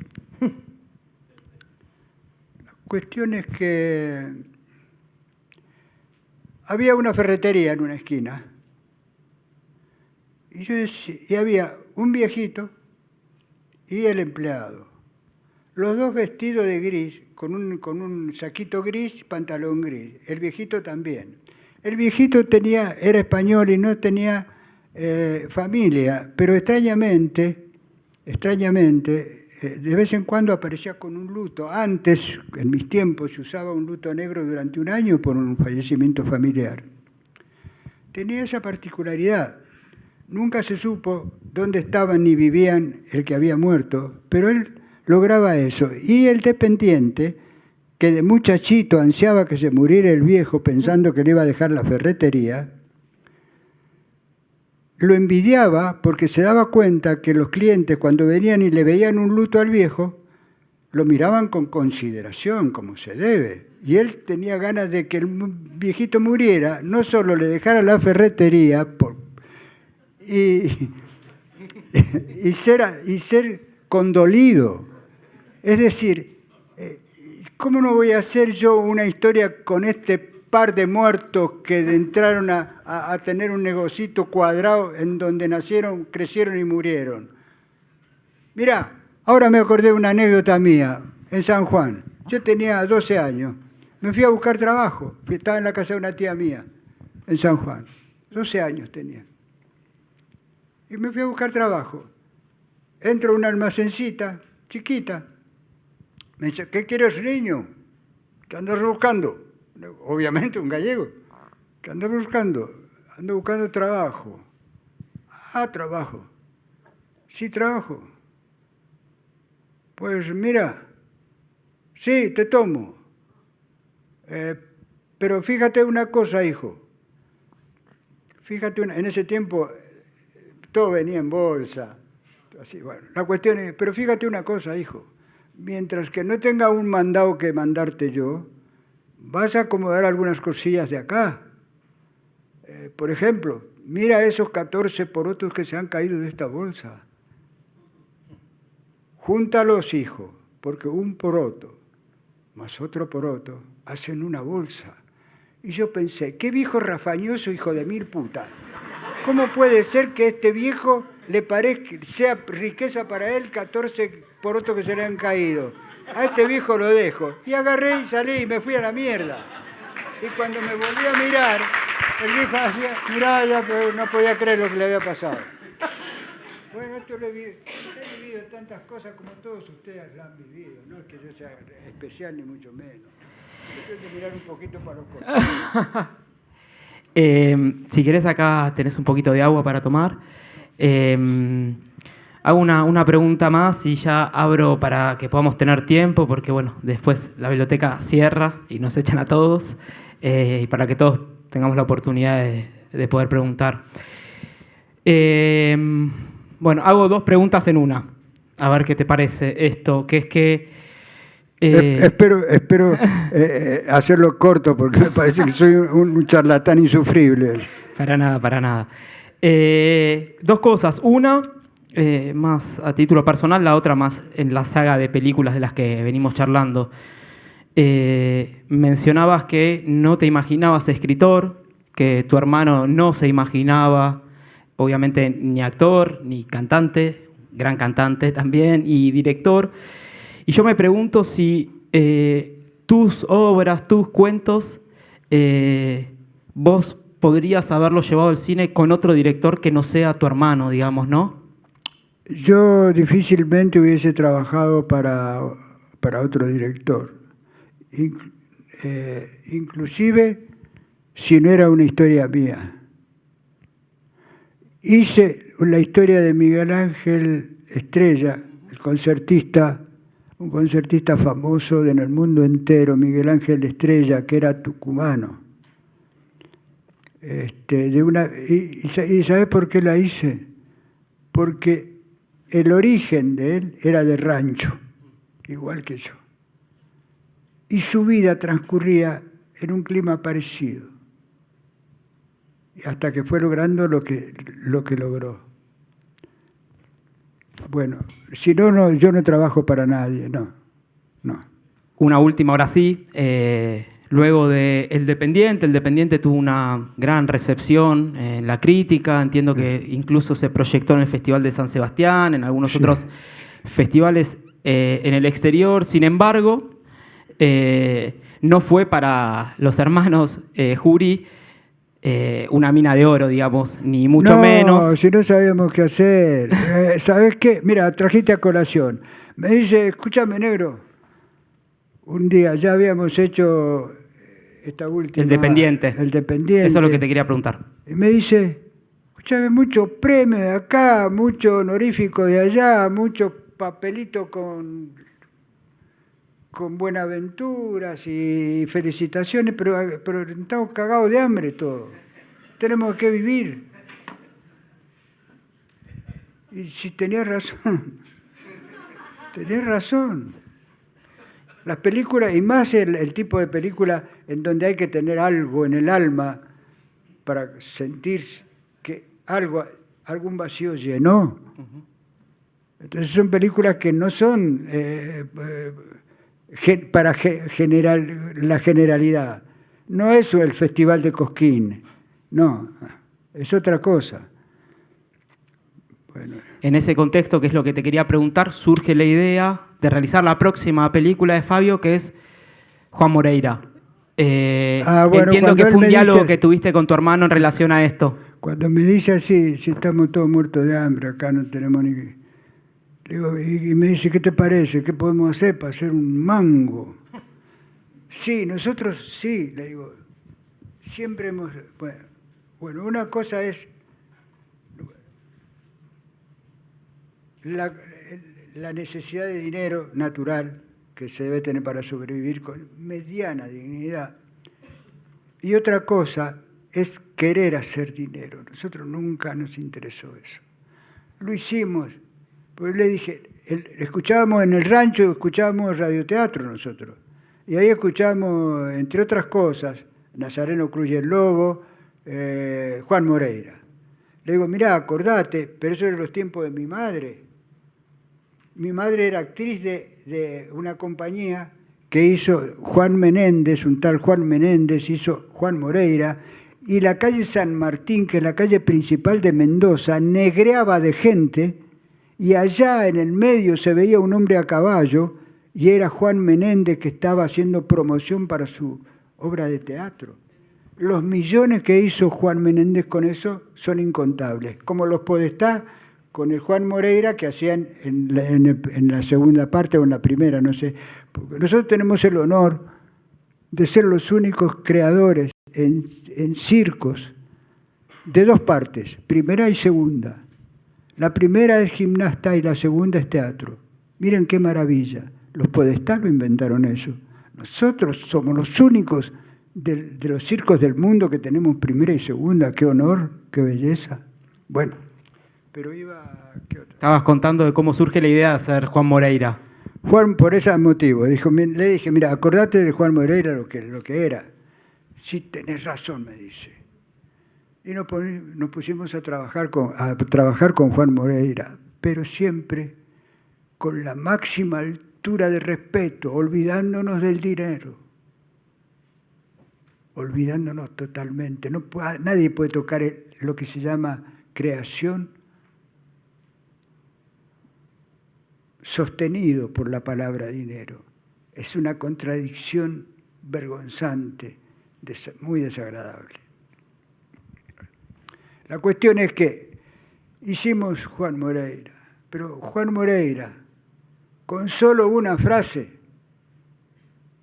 había una ferretería en una esquina y había un viejito y el empleado. Los dos vestidos de gris, con un saquito gris, pantalón gris. El viejito también. El viejito era español y no tenía familia, pero extrañamente, de vez en cuando aparecía con un luto. Antes, en mis tiempos, se usaba un luto negro durante un año por un fallecimiento familiar. Tenía esa particularidad. Nunca se supo dónde estaban ni vivían el que había muerto, pero él lograba eso. Y el dependiente, que de muchachito ansiaba que se muriera el viejo pensando que le iba a dejar la ferretería, lo envidiaba porque se daba cuenta que los clientes, cuando venían y le veían un luto al viejo, lo miraban con consideración, como se debe. Y él tenía ganas de que el viejito muriera, no solo le dejara la ferretería y ser condolido. Es decir, ¿cómo no voy a hacer yo una historia con este par de muertos que entraron a tener un negocito cuadrado en donde nacieron, crecieron y murieron? Mirá, ahora me acordé de una anécdota mía en San Juan. Yo tenía 12 años. Me fui a buscar trabajo. Estaba en la casa de una tía mía en San Juan. 12 años tenía. Y me fui a buscar trabajo. Entro a una almacencita chiquita. Me dice, ¿qué quieres, niño? ¿Qué andas buscando? Obviamente un gallego. ¿Qué andas buscando? Ando buscando trabajo. Ah, trabajo. Sí, trabajo. Pues mira, sí, te tomo. Pero fíjate una cosa, hijo. Fíjate, en ese tiempo todo venía en bolsa. Así, bueno, la cuestión es, pero fíjate una cosa, hijo. Mientras que no tenga un mandado que mandarte yo, vas a acomodar algunas cosillas de acá. Por ejemplo, mira esos 14 porotos que se han caído de esta bolsa. júntalos, hijo, porque un poroto más otro poroto hacen una bolsa. Y yo pensé, qué viejo rafañoso, hijo de mil putas. ¿Cómo puede ser que este viejo le parezca, sea riqueza para él 14 porotos que se le han caído? A este viejo lo dejo. Y agarré y salí y me fui a la mierda. Y cuando me volví a mirar, el viejo hacía, mirá, pero no podía creer lo que le había pasado. Bueno, esto he vivido tantas cosas como todos ustedes lo han vivido. No es que yo sea especial ni mucho menos. Yo tengo que mirar un poquito para los costados. Si querés, acá tenés un poquito de agua para tomar. Hago una pregunta más y ya abro para que podamos tener tiempo, porque bueno, después la biblioteca cierra y nos echan a todos, y para que todos tengamos la oportunidad de poder preguntar. Bueno, hago dos preguntas en una. A ver qué te parece esto, que es que... Espero hacerlo corto porque me parece que soy un charlatán insufrible. Para nada, para nada. Dos cosas. Una, más a título personal, la otra más en la saga de películas de las que venimos charlando. Mencionabas que no te imaginabas escritor, que tu hermano no se imaginaba, obviamente, ni actor, ni cantante, gran cantante también, y director. Y yo me pregunto si tus obras, tus cuentos, vos podrías haberlo llevado al cine con otro director que no sea tu hermano, digamos, ¿no? Yo difícilmente hubiese trabajado para otro director. Inclusive si no era una historia mía. Hice la historia de Miguel Ángel Estrella, el concertista, un concertista famoso en el mundo entero, Miguel Ángel Estrella, que era tucumano. ¿Y sabés por qué la hice? Porque el origen de él era de rancho, igual que yo. Y su vida transcurría en un clima parecido, hasta que fue logrando lo que logró. Bueno, si no, yo no trabajo para nadie, no. Una última, ahora sí. Luego de El Dependiente tuvo una gran recepción en la crítica. Entiendo que incluso se proyectó en el Festival de San Sebastián, en algunos otros festivales en el exterior. Sin embargo, no fue para los hermanos Jury una mina de oro, digamos, ni mucho menos. No, si no sabíamos qué hacer. ¿Sabes qué? Mira, trajiste a colación. Me dice, escúchame, negro. Un día ya habíamos hecho esta última... El Dependiente. Eso es lo que te quería preguntar. Y me dice, escúchame, mucho premio de acá, mucho honorífico de allá, mucho papelito con buenaventuras y felicitaciones, pero estamos cagados de hambre todos. Tenemos que vivir. Y si tenías razón, Las películas, y más el tipo de película en donde hay que tener algo en el alma para sentir que algún vacío llenó. Entonces son películas que no son para la generalidad. No es el Festival de Cosquín, no, es otra cosa. Bueno. En ese contexto, que es lo que te quería preguntar, surge la idea de realizar la próxima película de Fabio, que es Juan Moreira. Entiendo que fue un diálogo que tuviste con tu hermano en relación a esto. Cuando me dice así, si estamos todos muertos de hambre, acá no tenemos ni... Le digo, y me dice, ¿qué te parece? ¿Qué podemos hacer para hacer un mango? Sí, nosotros sí, le digo, siempre hemos... Bueno, una cosa es la necesidad de dinero natural que se debe tener para sobrevivir con mediana dignidad. Y otra cosa es querer hacer dinero. Nosotros nunca nos interesó eso. Lo hicimos. Pues le dije, escuchábamos en el rancho, escuchábamos radioteatro nosotros. Y ahí escuchamos, entre otras cosas, Nazareno Cruz y el Lobo, Juan Moreira. Le digo, mirá, acordate, pero eso eran los tiempos de mi madre. Mi madre era actriz de una compañía que hizo Juan Menéndez, un tal Juan Menéndez, hizo Juan Moreira, y la calle San Martín, que es la calle principal de Mendoza, negreaba de gente, y allá en el medio se veía un hombre a caballo, y era Juan Menéndez que estaba haciendo promoción para su obra de teatro. Los millones que hizo Juan Menéndez con eso son incontables, como los Podestá con el Juan Moreira que hacían en la segunda parte o en la primera, no sé. Porque nosotros tenemos el honor de ser los únicos creadores en circos de dos partes, primera y segunda. La primera es gimnasta y la segunda es teatro. Miren qué maravilla. Los Podestá lo inventaron eso. Nosotros somos los únicos de los circos del mundo que tenemos primera y segunda. Qué honor, qué belleza. Bueno, pero iba... ¿qué otro? Estabas contando de cómo surge la idea de hacer Juan Moreira. Juan, por ese motivo, le dije, mira, acordate de Juan Moreira lo que era. Sí, tenés razón, me dice. Y nos pusimos a trabajar con Juan Moreira, pero siempre con la máxima altura de respeto, olvidándonos del dinero. Olvidándonos totalmente. Nadie puede tocar lo que se llama creación sostenido por la palabra dinero. Es una contradicción vergonzante, muy desagradable. La cuestión es que hicimos Juan Moreira, pero Juan Moreira, con solo una frase,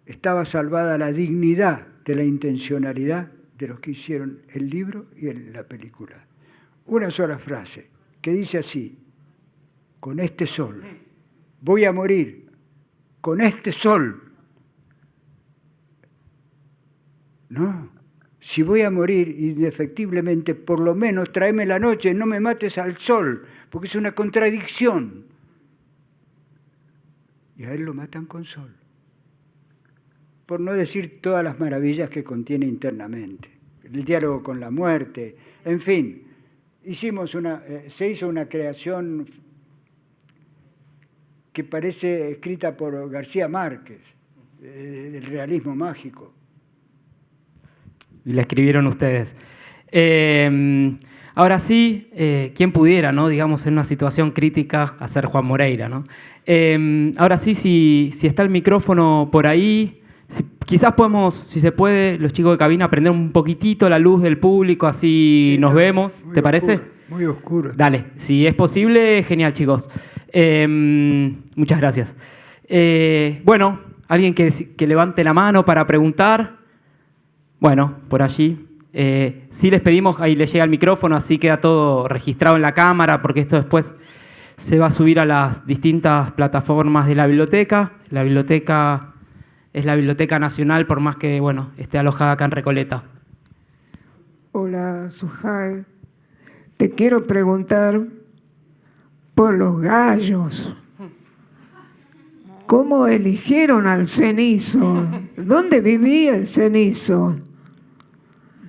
estaba salvada la dignidad de la intencionalidad de los que hicieron el libro y la película. Una sola frase, que dice así: con este sol, voy a morir, con este sol. No, si voy a morir indefectiblemente, por lo menos tráeme la noche, no me mates al sol, porque es una contradicción. Y a él lo matan con sol. Por no decir todas las maravillas que contiene internamente. El diálogo con la muerte, en fin. Se hizo una creación que parece escrita por García Márquez, del realismo mágico. Y la escribieron ustedes. Ahora sí, ¿quién pudiera, ¿no? Digamos, en una situación crítica, hacer Juan Moreira, ¿no? Ahora sí, si está el micrófono por ahí, quizás podemos, si se puede, los chicos de cabina, prender un poquitito la luz del público, así sí, nos vemos. ¿Te parece? Muy oscuro. Dale, si es posible, genial, chicos. Muchas gracias. Bueno, alguien que levante la mano para preguntar. Bueno, por allí. Sí les pedimos, ahí les llega el micrófono, así queda todo registrado en la cámara, porque esto después se va a subir a las distintas plataformas de la biblioteca. La biblioteca es la Biblioteca Nacional, por más que esté alojada acá en Recoleta. Hola, Sujail. Te quiero preguntar por los gallos. ¿Cómo eligieron al cenizo? ¿Dónde vivía el cenizo?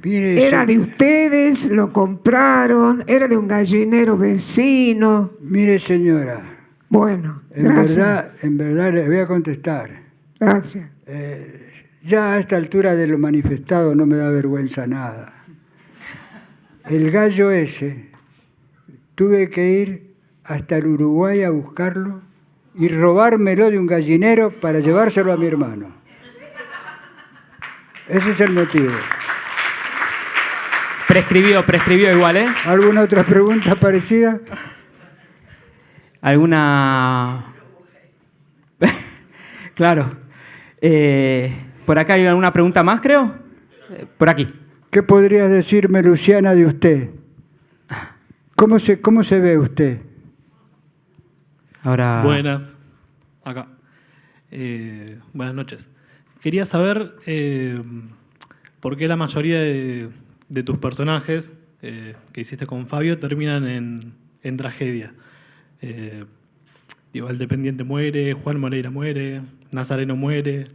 ¿Era de ustedes? ¿Lo compraron? ¿Era de un gallinero vecino? Mire, señora. Bueno, gracias. En verdad le voy a contestar. Gracias. Ya a esta altura de lo manifestado no me da vergüenza nada. El gallo ese, tuve que ir hasta el Uruguay a buscarlo y robármelo de un gallinero para llevárselo a mi hermano. Ese es el motivo. Prescribió igual, ¿eh? ¿Alguna otra pregunta parecida? ¿Alguna? Claro. Por acá hay alguna pregunta más, creo. Por aquí. ¿Qué podrías decirme, Luciana, de usted? ¿Cómo se ve usted? Ahora... Buenas. Acá. Buenas noches. Quería saber por qué la mayoría de tus personajes que hiciste con Fabio terminan en tragedia. El dependiente muere, Juan Moreira muere, Nazareno muere,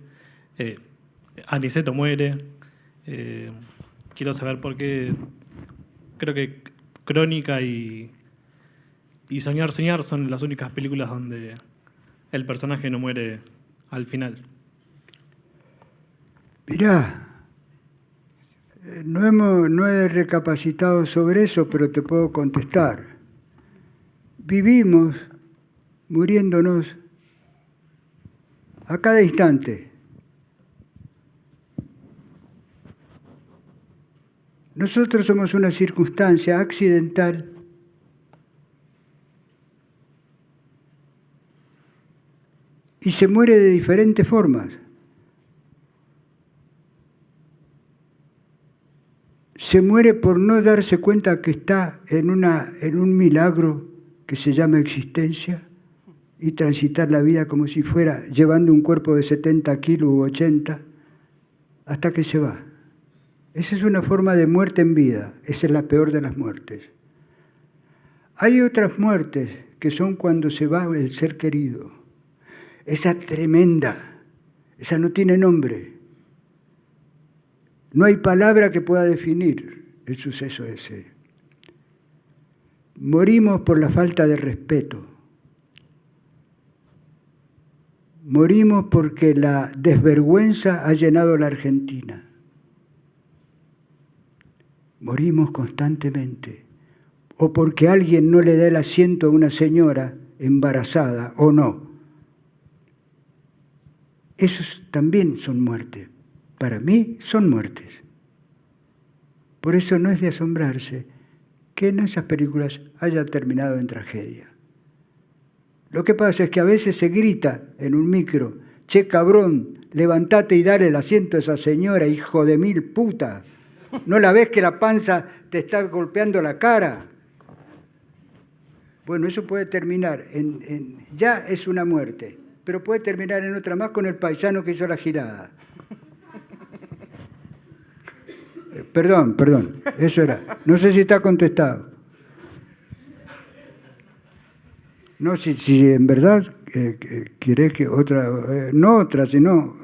Aniceto muere. Quiero saber por qué. Creo que Crónica y Soñar son las únicas películas donde el personaje no muere al final? Mirá, no he recapacitado sobre eso, pero te puedo contestar. Vivimos muriéndonos a cada instante. Nosotros somos una circunstancia accidental y se muere de diferentes formas. Se muere por no darse cuenta que está en un milagro que se llama existencia y transitar la vida como si fuera llevando un cuerpo de 70 kilos u 80 hasta que se va. Esa es una forma de muerte en vida, esa es la peor de las muertes. Hay otras muertes que son cuando se va el ser querido. Esa tremenda, esa no tiene nombre. No hay palabra que pueda definir el suceso ese. Morimos por la falta de respeto. Morimos porque la desvergüenza ha llenado la Argentina. Morimos constantemente. O porque alguien no le da el asiento a una señora embarazada o no. Esos también son muertes. Para mí son muertes. Por eso no es de asombrarse que en esas películas haya terminado en tragedia. Lo que pasa es que a veces se grita en un micro, che cabrón, levantate y dale el asiento a esa señora, hijo de mil puta. ¿No la ves que la panza te está golpeando la cara? Bueno, eso puede terminar ya es una muerte, pero puede terminar en otra más con el paisano que hizo la girada. Perdón, eso era. No sé si está contestado. No, si en verdad querés que otra, no otra, sino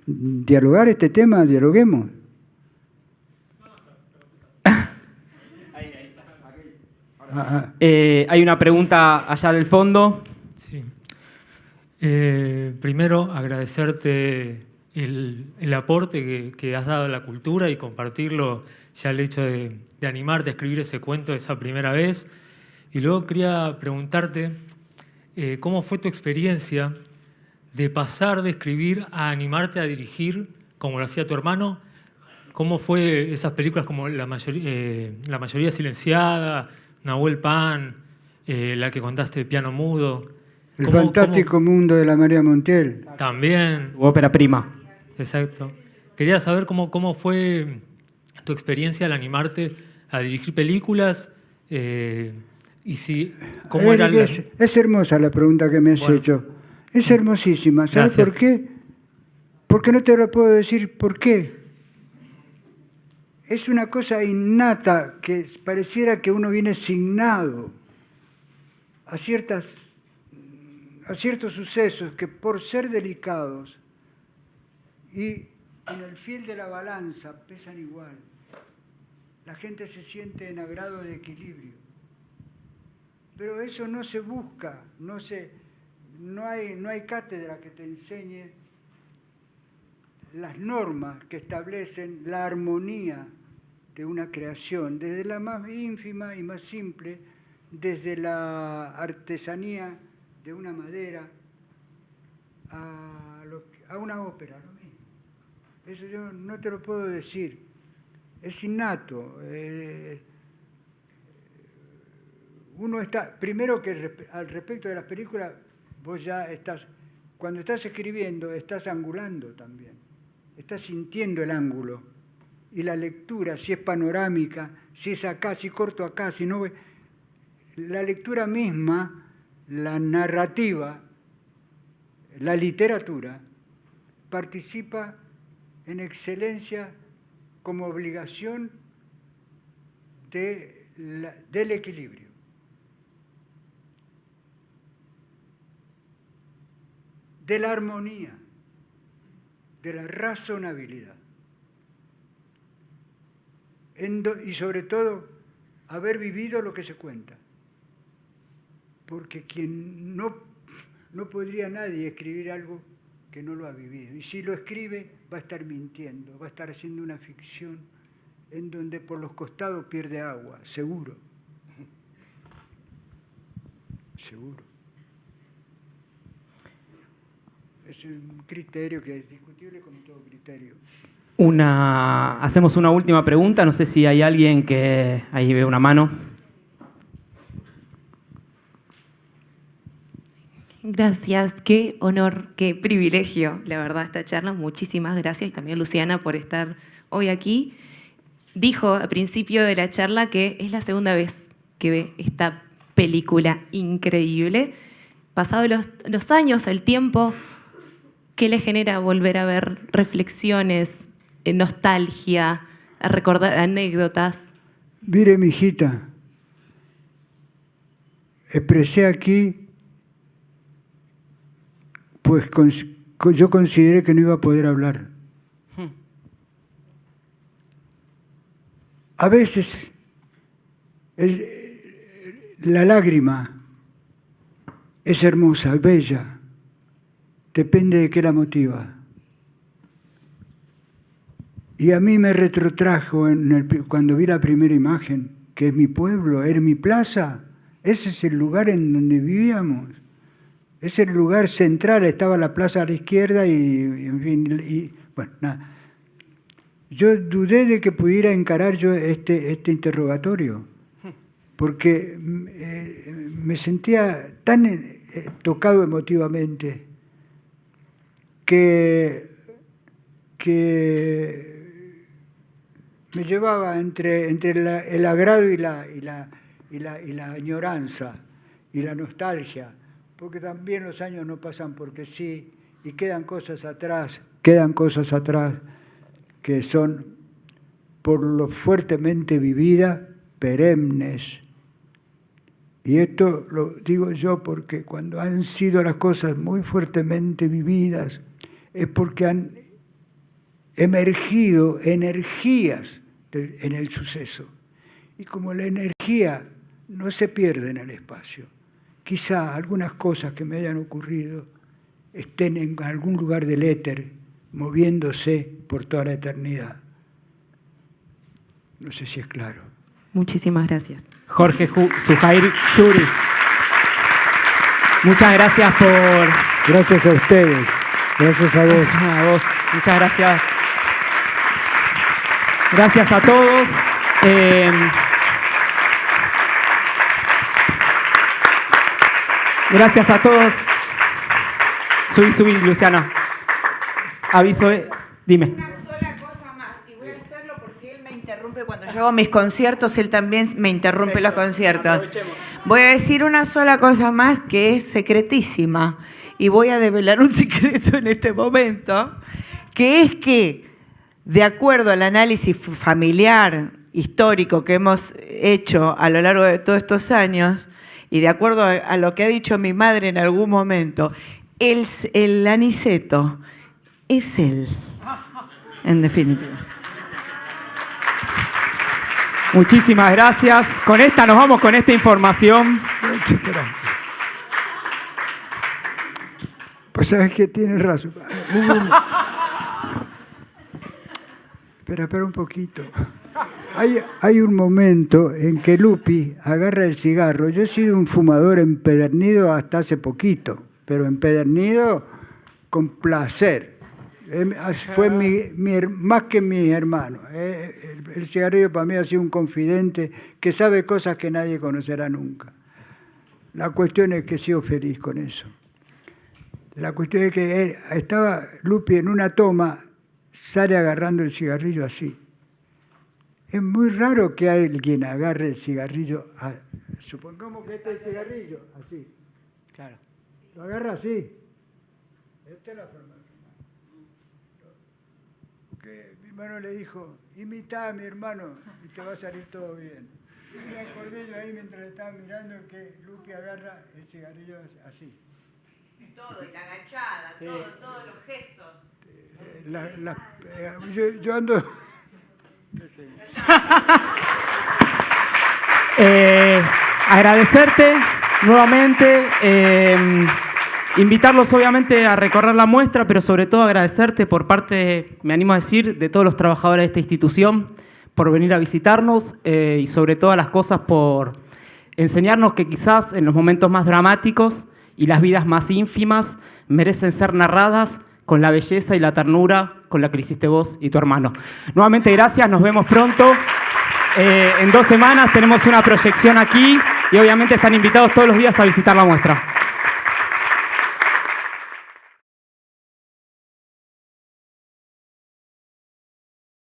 dialogar este tema, dialoguemos. Hay una pregunta allá del fondo. Sí. Primero, agradecerte el aporte que has dado a la cultura y compartirlo, ya el hecho de animarte a escribir ese cuento esa primera vez. Y luego quería preguntarte cómo fue tu experiencia de pasar de escribir a animarte a dirigir, como lo hacía tu hermano. ¿Cómo fue esas películas como La mayoría silenciada, Nahuel Pan, la que contaste de Piano Mudo? El fantástico mundo de la María Montiel. También. Ópera prima. Exacto. Quería saber cómo fue tu experiencia al animarte a dirigir películas y si cómo era es hermosa la pregunta que me has hecho. Es hermosísima. ¿Sabes por qué? Porque no te lo puedo decir por qué. Es una cosa innata que pareciera que uno viene asignado a ciertos sucesos que por ser delicados y en el fiel de la balanza pesan igual. La gente se siente en agrado de equilibrio. Pero eso no se busca, no hay cátedra que te enseñe las normas que establecen la armonía de una creación, desde la más ínfima y más simple, desde la artesanía de una madera a una ópera, lo mismo. Eso yo no te lo puedo decir, es innato. Uno está, primero que al respecto de las películas, vos ya estás, cuando estás escribiendo, estás angulando también, estás sintiendo el ángulo y la lectura, si es panorámica, si es acá, si corto acá, si no... La lectura misma, la narrativa, la literatura, participa en excelencia como obligación del equilibrio. De la armonía, de la razonabilidad. Y sobre todo, haber vivido lo que se cuenta. Porque quien no no podría nadie escribir algo que no lo ha vivido. Y si lo escribe, va a estar mintiendo, va a estar haciendo una ficción en donde por los costados pierde agua, seguro. Seguro. Es un criterio que es discutible como todo criterio. Hacemos una última pregunta, no sé si hay alguien que... Ahí veo una mano. Gracias, qué honor, qué privilegio, la verdad, esta charla. Muchísimas gracias y también Luciana por estar hoy aquí. Dijo al principio de la charla que es la segunda vez que ve esta película increíble. Pasados los años, el tiempo, ¿qué le genera volver a ver reflexiones, nostalgia, a recordar anécdotas? Mire, mi hijita, expresé aquí, pues yo consideré que no iba a poder hablar. A veces la lágrima es hermosa, bella, depende de qué la motiva. Y a mí me retrotrajo cuando vi la primera imagen, que es mi pueblo, era mi plaza, ese es el lugar en donde vivíamos. Es el lugar central, estaba la plaza a la izquierda en fin, bueno, nada. Yo dudé de que pudiera encarar yo este interrogatorio, porque me sentía tan tocado emotivamente que me llevaba entre el agrado y la añoranza y la nostalgia, porque también los años no pasan porque sí, y quedan cosas atrás que son, por lo fuertemente vividas, perennes. Y esto lo digo yo porque cuando han sido las cosas muy fuertemente vividas, es porque han emergido energías en el suceso. Y como la energía no se pierde en el espacio, quizá algunas cosas que me hayan ocurrido estén en algún lugar del éter, moviéndose por toda la eternidad. No sé si es claro. Muchísimas gracias. Jorge Zuhair Yuri. Muchas gracias por... Gracias a ustedes. Gracias a vos. A vos. Muchas gracias. Gracias a todos. Gracias a todos. Subí, Luciana. Aviso, dime. Una sola cosa más, y voy a hacerlo porque él me interrumpe cuando yo hago mis conciertos, él también me interrumpe los conciertos. Voy a decir una sola cosa más que es secretísima, y voy a develar un secreto en este momento, que es que, de acuerdo al análisis familiar, histórico que hemos hecho a lo largo de todos estos años, y de acuerdo a lo que ha dicho mi madre en algún momento, el aniceto es él, en definitiva. Muchísimas gracias. Con esta nos vamos con esta información. Pues sabes que tienes razón. Espera un poquito. Hay un momento en que Lupi agarra el cigarro. Yo he sido un fumador empedernido hasta hace poquito, pero empedernido con placer. Fue más que mi hermano. El cigarrillo para mí ha sido un confidente que sabe cosas que nadie conocerá nunca. La cuestión es que he sido feliz con eso. La cuestión es que estaba Lupi en una toma, sale agarrando el cigarrillo así. Es muy raro que alguien agarre el cigarrillo, supongamos que este es el cigarrillo, así. Claro. Lo agarra así. Esta es la forma. Porque mi hermano le dijo, imita a mi hermano y te va a salir todo bien. Y me acordé yo ahí mientras le estaba mirando que Lupi agarra el cigarrillo así. Todo, y la agachada, sí. Todos los gestos. Yo ando... Agradecerte nuevamente Invitarlos obviamente a recorrer la muestra, pero sobre todo agradecerte por parte, me animo a decir, de todos los trabajadores de esta institución, por venir a visitarnos y sobre todas las cosas por enseñarnos que quizás en los momentos más dramáticos y las vidas más ínfimas merecen ser narradas con la belleza y la ternura con la que lo hiciste vos y tu hermano. Nuevamente gracias, nos vemos pronto. En 2 semanas tenemos una proyección aquí y obviamente están invitados todos los días a visitar la muestra.